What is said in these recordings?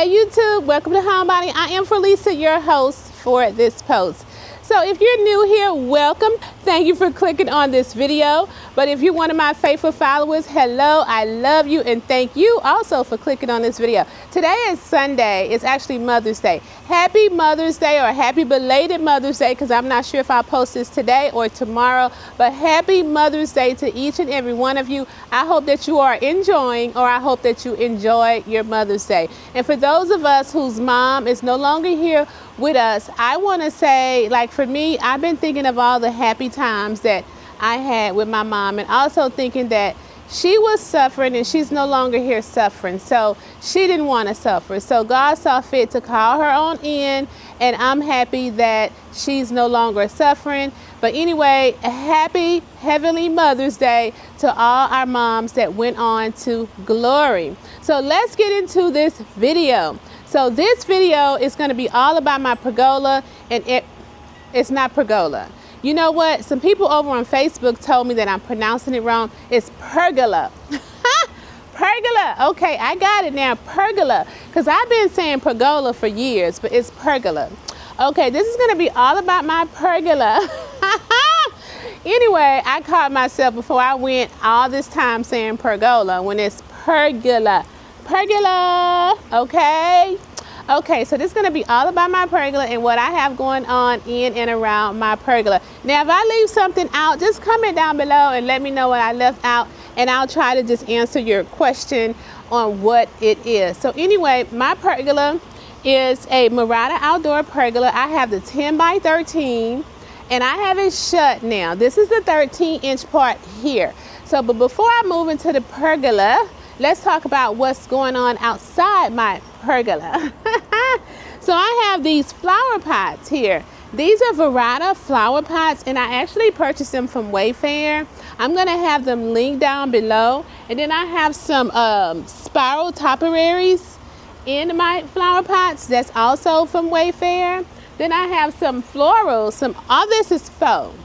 Hey YouTube, welcome to Homebody. I am Lisa, your host for this post. So if you're new here, welcome. Thank you for clicking on this video. But if you're one of my faithful followers, hello, I love you, and thank you also for clicking on this video. Today is Sunday. It's actually Mother's Day. Happy Mother's Day, or happy belated Mother's Day, because I'm not sure if I'll post this today or tomorrow. But happy Mother's Day to each and every one of you. I hope that you are enjoying, or I hope that you enjoy your Mother's Day. And for those of us whose mom is no longer here with us, I want to say, like, for me, I've been thinking of all the happy times that I had with my mom, and also thinking that she was suffering and she's no longer here suffering, so she didn't want to suffer, so God saw fit to call her on in, and I'm happy that she's no longer suffering. But anyway, a happy Heavenly Mother's Day to all our moms that went on to glory. So let's get into this video. So this video is going to be all about my pergola, and it's not pergola. You know what? Some people over on Facebook told me that I'm pronouncing it wrong. It's pergola. Pergola. Okay, I got it now. Pergola. Because I've been saying pergola for years, but it's pergola. Okay, this is going to be all about my pergola. Anyway, I caught myself before I went all this time saying pergola when it's pergola. Pergola. Okay. Okay, so this is going to be all about my pergola and what I have going on in and around my pergola. Now, if I leave something out, just comment down below and let me know what I left out, and I'll try to just answer your question on what it is. So anyway, my pergola is a Murata outdoor pergola. I have the 10 by 13, and I have it shut now. This is the 13-inch part here. So, but before I move into the pergola, let's talk about what's going on outside my pergola. So I have these flower pots here. These are Murata flower pots, and I actually purchased them from Wayfair. I'm going to have them linked down below. And then I have some spiral toperaries in my flower pots that's also from Wayfair. Then I have some florals. All this is faux.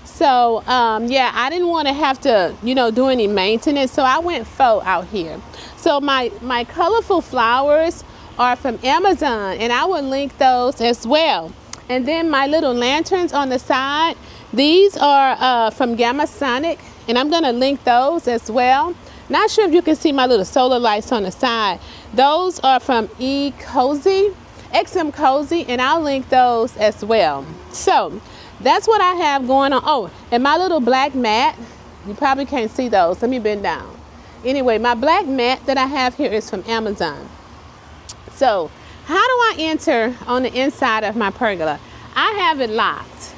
So yeah, I didn't want to have to, do any maintenance, so I went faux out here. So my colorful flowers are from Amazon, and I will link those as well. And then my little lanterns on the side, these are from Gamma Sonic, and I'm going to link those as well. Not sure if you can see my little solar lights on the side. Those are from XM Cozy, and I'll link those as well. So that's what I have going on. Oh, and my little black mat, you probably can't see those. Let me bend down. Anyway, my black mat that I have here is from Amazon. So how do I enter on the inside of my pergola? I have it locked.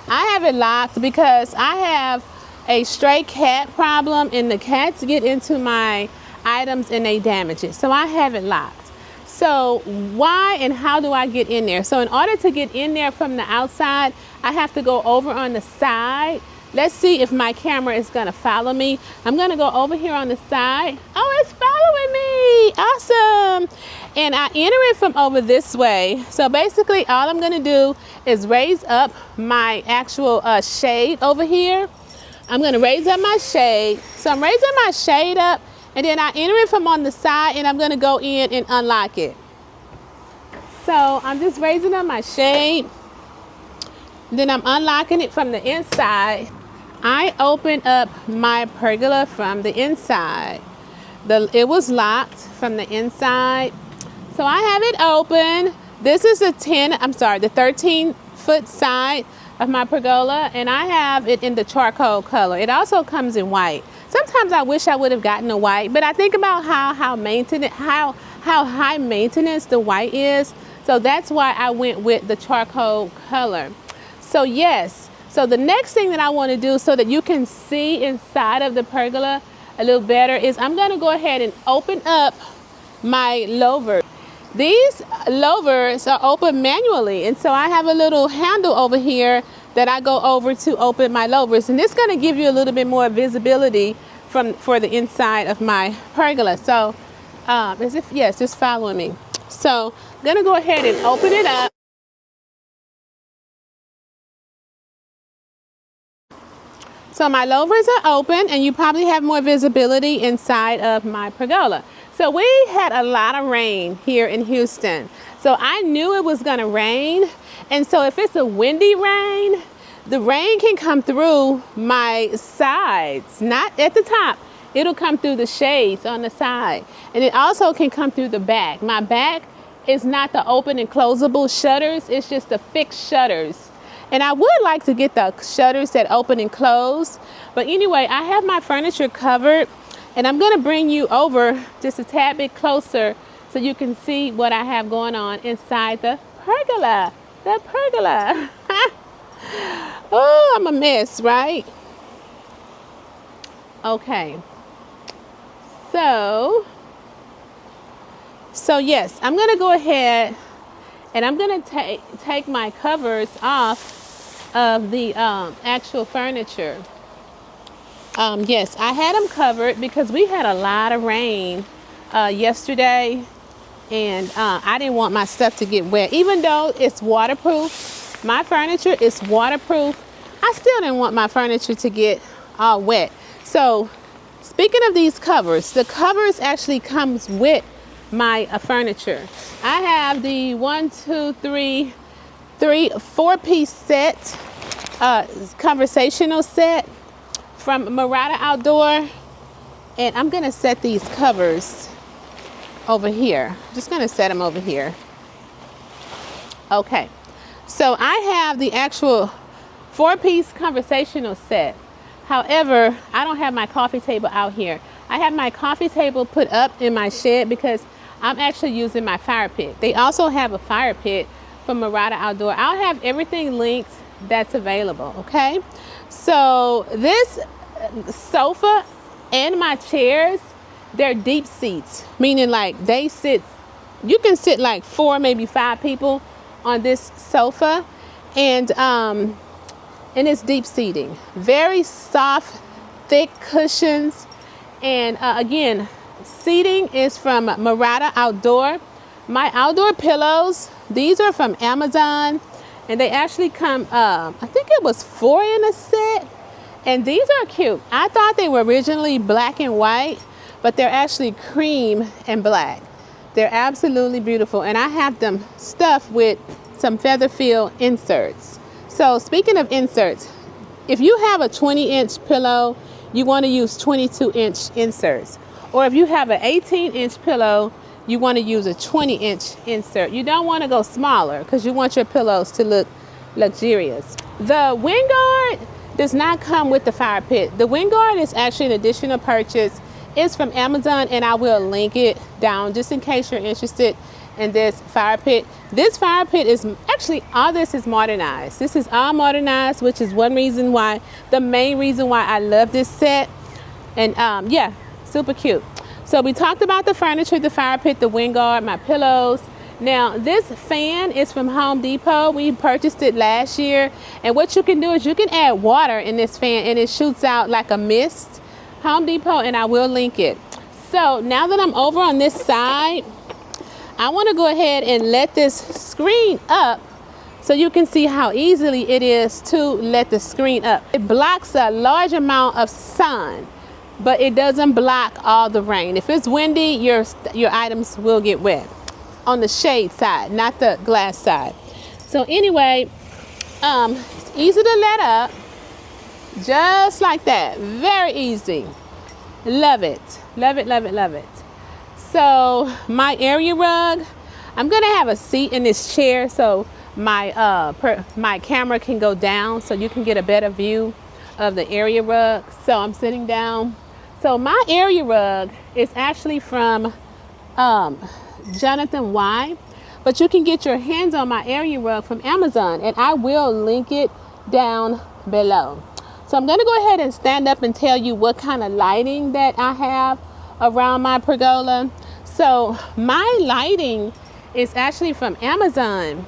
I have it locked because I have a stray cat problem, and the cats get into my items and they damage it. So I have it locked. So why and how do I get in there? So in order to get in there from the outside, I have to go over on the side. Let's see if my camera is going to follow me. I'm going to go over here on the side. Oh, it's following me. Awesome. And I enter it from over this way. So basically all I'm going to do is raise up my actual shade over here. I'm going to raise up my shade. So I'm raising my shade up, and then I enter it from on the side, and I'm going to go in and unlock it. So I'm just raising up my shade. Then I'm unlocking it from the inside. I open up my pergola from the inside. It was locked from the inside. So I have it open. This is the 13-foot side of my pergola, and I have it in the charcoal color. It also comes in white. Sometimes I wish I would have gotten a white, but I think about how high maintenance the white is. So that's why I went with the charcoal color. So yes, so the next thing that I want to do so that you can see inside of the pergola a little better is I'm going to go ahead and open up my Lowe. These Lowers are open manually, and so I have a little handle over here that I go over to open my Lowers, and this is going to give you a little bit more visibility for the inside of my pergola. So yes, just following me. So I'm going to go ahead and open it up. So my louvers are open, and you probably have more visibility inside of my pergola. So So we had a lot of rain here in Houston. So I knew it was gonna rain. And so if it's a windy rain, the rain can come through my sides, not at the top. It'll come through the shades on the side. And it also can come through the back. My back is not the open and closable shutters. It's just the fixed shutters. And I would like to get the shutters that open and close. But anyway, I have my furniture covered. And I'm gonna bring you over just a tad bit closer so you can see what I have going on inside the pergola. The pergola. Oh, I'm a mess, right? Okay. So yes, I'm gonna go ahead and I'm gonna take my covers off of the actual furniture. Yes, I had them covered because we had a lot of rain yesterday, and I didn't want my stuff to get wet. Even though it's waterproof, my furniture is waterproof, I still didn't want my furniture to get all wet. So speaking of these covers, the covers actually comes with my furniture. I have the 4-piece set, conversational set from Murata Outdoor, and I'm gonna set these covers over here. Just gonna set them over here. Okay, so I have the actual 4-piece conversational set. However, I don't have my coffee table out here. I have my coffee table put up in my shed because I'm actually using my fire pit. They also have a fire pit from Murata Outdoor. I'll have everything linked that's available, okay? So this sofa and my chairs, they're deep seats, meaning like you can sit like 4, maybe 5 people on this sofa, and it's deep seating. Very soft, thick cushions, and again, seating is from Murata Outdoor. My outdoor pillows, these are from Amazon. And they actually come, I think it was 4 in a set. And these are cute. I thought they were originally black and white, but they're actually cream and black. They're absolutely beautiful. And I have them stuffed with some feather fill inserts. So speaking of inserts, if you have a 20-inch pillow, you want to use 22-inch inserts. Or if you have an 18-inch pillow, you want to use a 20-inch insert. You don't want to go smaller because you want your pillows to look luxurious. The wind guard does not come with the fire pit. The wind guard is actually an additional purchase. It's from Amazon, and I will link it down just in case you're interested in this fire pit. This fire pit is actually, all this is modernized. This is all modernized, which is the main reason why I love this set. And yeah, super cute. So we talked about the furniture, the fire pit, the wind guard, my pillows. Now this fan is from Home Depot. We purchased it last year. And what you can do is you can add water in this fan and it shoots out like a mist. Home Depot, and I will link it. So now that I'm over on this side, I want to go ahead and let this screen up so you can see how easily it is to let the screen up. It blocks a large amount of sun, but it doesn't block all the rain. If it's windy, your items will get wet on the shade side, not the glass side. So anyway, it's easy to let up, just like that. Very easy. Love it. Love it, love it, love it. So my area rug, I'm gonna have a seat in this chair so my camera can go down so you can get a better view of the area rug. So I'm sitting down. So my area rug is actually from Jonathan Y, but you can get your hands on my area rug from Amazon, and I will link it down below. So I'm gonna go ahead and stand up and tell you what kind of lighting that I have around my pergola. So my lighting is actually from Amazon,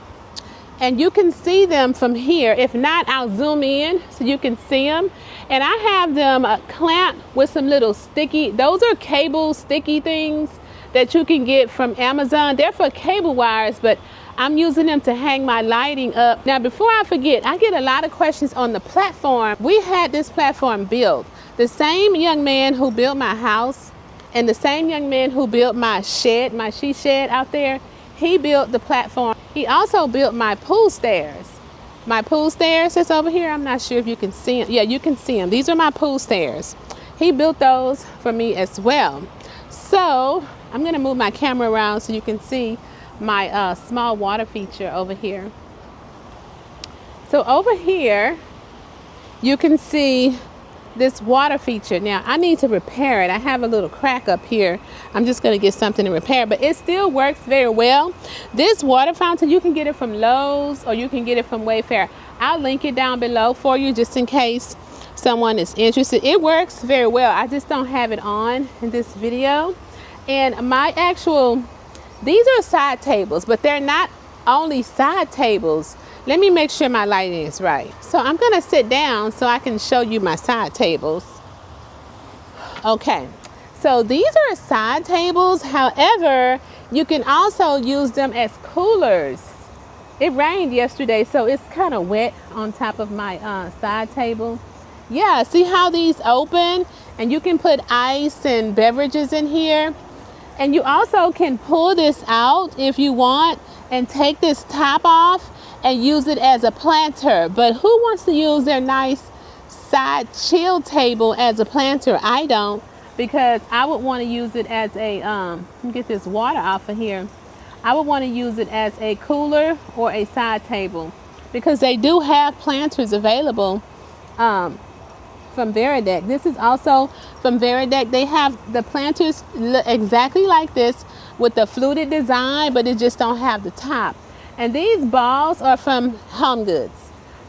and you can see them from here. If not, I'll zoom in so you can see them. And I have them clamped with some little sticky, those are cable sticky things that you can get from Amazon. They're for cable wires, but I'm using them to hang my lighting up. Now, before I forget, I get a lot of questions on the platform. We had this platform built. The same young man who built my house, And the same young man who built my shed, my she shed out there, he built the platform. He also built my pool stairs. My pool stairs that's over here, I'm not sure if you can see them. Yeah, you can see them. These are my pool stairs. He built those for me as well. So I'm gonna move my camera around so you can see my small water feature over here. So over here, you can see this water feature. Now I need to repair it. I have a little crack up here. I'm just gonna get something to repair, but it still works very well. This water fountain, you can get it from Lowe's or you can get it from Wayfair. I'll link it down below for you just in case someone is interested. It works very well. I just don't have it on in this video. And these are side tables, but they're not only side tables. Let me make sure my lighting is right. So I'm gonna sit down so I can show you my side tables. Okay, so these are side tables. However, you can also use them as coolers. It rained yesterday, so it's kind of wet on top of my side table. Yeah, see how these open? And you can put ice and beverages in here. And you also can pull this out if you want and take this top off and use it as a planter. But who wants to use their nice side chill table as a planter? I don't, because I would want to use it as a, let me get this water off of here. I would want to use it as a cooler or a side table, because they do have planters available from Veridec. This is also from Veridec. They have the planters exactly like this with the fluted design, but it just don't have the top. And these balls are from Home Goods.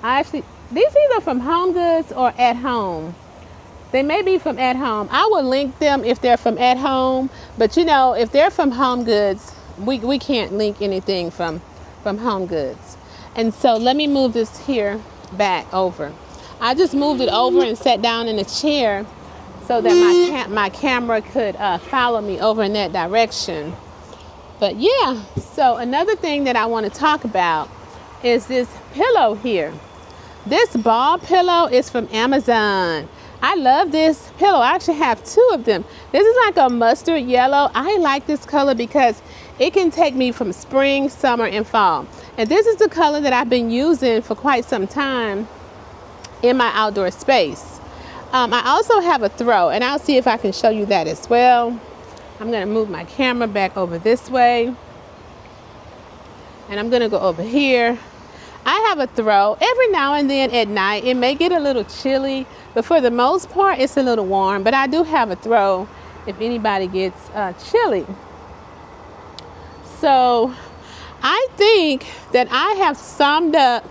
These either from Home Goods or At Home. They may be from At Home. I will link them if they're from At Home, but you know, if they're from Home Goods, we can't link anything from Home Goods. And so let me move this here back over. I just moved it over and sat down in a chair so that my camera could follow me over in that direction. But yeah, so another thing that I want to talk about is this pillow here. This ball pillow is from Amazon. I love this pillow. I actually have two of them. This is like a mustard yellow. I like this color because it can take me from spring, summer, and fall. And this is the color that I've been using for quite some time in my outdoor space. I also have a throw, and I'll see if I can show you that as well. I'm gonna move my camera back over this way, and I'm gonna go over here. I have a throw. Every now and then at night, it may get a little chilly, but for the most part, it's a little warm. But I do have a throw if anybody gets chilly. So I think that I have summed up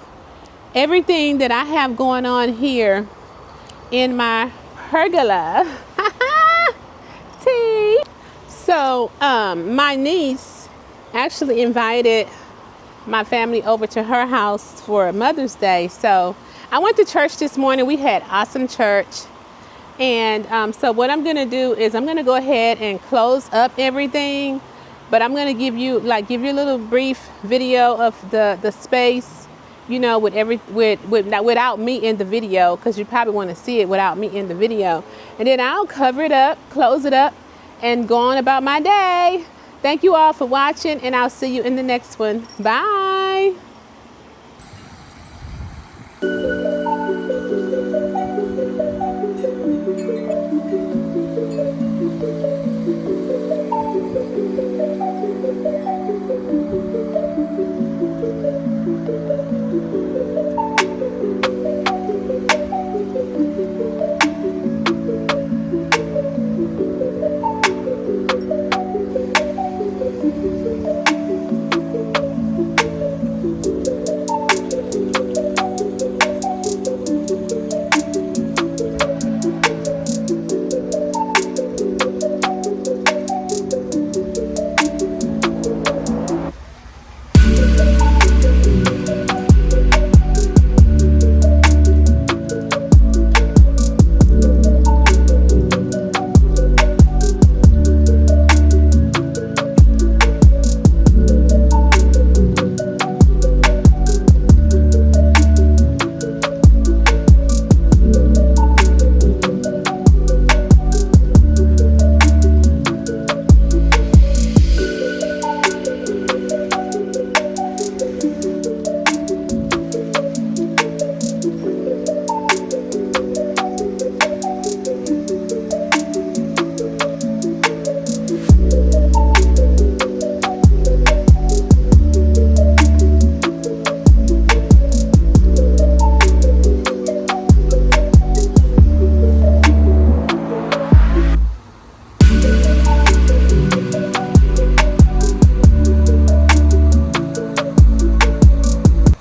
everything that I have going on here in my pergola. Tea. So my niece actually invited my family over to her house for Mother's Day. So I went to church this morning. We had awesome church. And so what I'm gonna do is I'm gonna go ahead and close up everything, but I'm gonna give you a little brief video of the space, you know, without me in the video, because you probably want to see it without me in the video. And then I'll cover it up, close it up, and go on about my day. Thank you all for watching, and I'll see you in the next one. Bye.